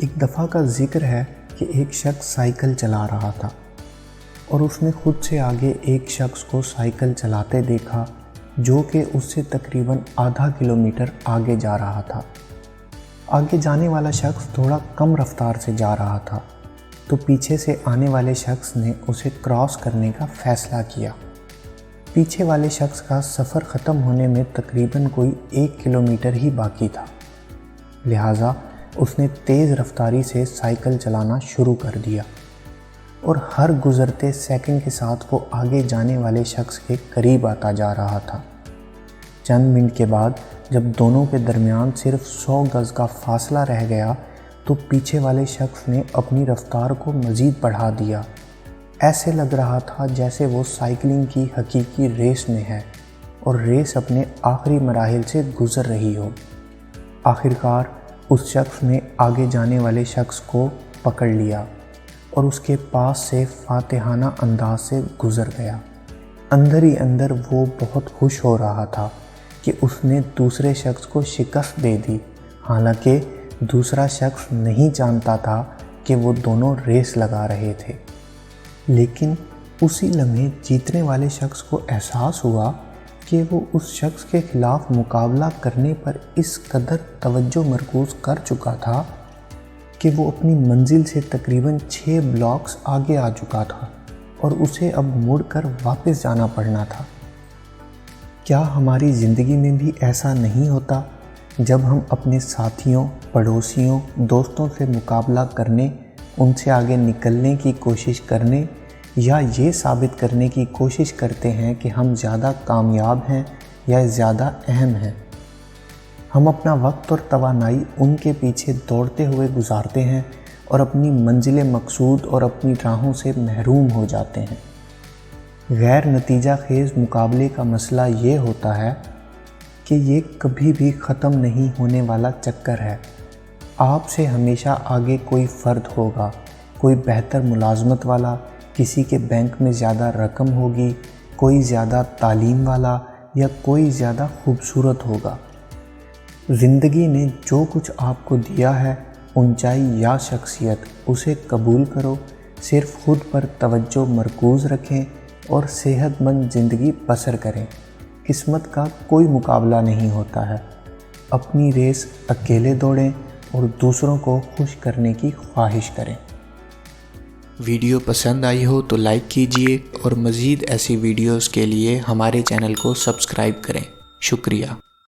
ایک دفعہ کا ذکر ہے کہ ایک شخص سائیکل چلا رہا تھا اور اس نے خود سے آگے ایک شخص کو سائیکل چلاتے دیکھا جو کہ اس سے تقریباً آدھا کلومیٹر آگے جا رہا تھا۔ آگے جانے والا شخص تھوڑا کم رفتار سے جا رہا تھا تو پیچھے سے آنے والے شخص نے اسے کراس کرنے کا فیصلہ کیا۔ پیچھے والے شخص کا سفر ختم ہونے میں تقریباً کوئی 1 کلومیٹر ہی باقی تھا، لہٰذا اس نے تیز رفتاری سے سائیکل چلانا شروع کر دیا اور ہر گزرتے سیکنڈ کے ساتھ وہ آگے جانے والے شخص کے قریب آتا جا رہا تھا۔ چند منٹ کے بعد جب دونوں کے درمیان صرف 100 گز کا فاصلہ رہ گیا تو پیچھے والے شخص نے اپنی رفتار کو مزید بڑھا دیا۔ ایسے لگ رہا تھا جیسے وہ سائیکلنگ کی حقیقی ریس میں ہے اور ریس اپنے آخری مراحل سے گزر رہی ہو۔ آخرکار اس شخص نے آگے جانے والے شخص کو پکڑ لیا اور اس کے پاس سے فاتحانہ انداز سے گزر گیا۔ اندر ہی اندر وہ بہت خوش ہو رہا تھا کہ اس نے دوسرے شخص کو شکست دے دی، حالانکہ دوسرا شخص نہیں جانتا تھا کہ وہ دونوں ریس لگا رہے تھے۔ لیکن اسی لمحے جیتنے والے شخص کو احساس ہوا کہ وہ اس شخص کے خلاف مقابلہ کرنے پر اس قدر توجہ مرکوز کر چکا تھا کہ وہ اپنی منزل سے تقریباً 6 بلاکس آگے آ چکا تھا اور اسے اب مڑ کر واپس جانا پڑنا تھا۔ کیا ہماری زندگی میں بھی ایسا نہیں ہوتا جب ہم اپنے ساتھیوں، پڑوسیوں، دوستوں سے مقابلہ کرنے، ان سے آگے نکلنے کی کوشش کرنے یا یہ ثابت کرنے کی کوشش کرتے ہیں کہ ہم زیادہ کامیاب ہیں یا زیادہ اہم ہیں؟ ہم اپنا وقت اور توانائی ان کے پیچھے دوڑتے ہوئے گزارتے ہیں اور اپنی منزل مقصود اور اپنی راہوں سے محروم ہو جاتے ہیں۔ غیر نتیجہ خیز مقابلے کا مسئلہ یہ ہوتا ہے کہ یہ کبھی بھی ختم نہیں ہونے والا چکر ہے۔ آپ سے ہمیشہ آگے کوئی فرد ہوگا، کوئی بہتر ملازمت والا، کسی کے بینک میں زیادہ رقم ہوگی، کوئی زیادہ تعلیم والا یا کوئی زیادہ خوبصورت ہوگا۔ زندگی نے جو کچھ آپ کو دیا ہے، اونچائی یا شخصیت، اسے قبول کرو، صرف خود پر توجہ مرکوز رکھیں اور صحت مند زندگی بسر کریں۔ قسمت کا کوئی مقابلہ نہیں ہوتا ہے۔ اپنی ریس اکیلے دوڑیں اور دوسروں کو خوش کرنے کی خواہش کریں۔ ویڈیو پسند آئی ہو تو لائک کیجئے اور مزید ایسی ویڈیوز کے لیے ہمارے چینل کو سبسکرائب کریں۔ شکریہ۔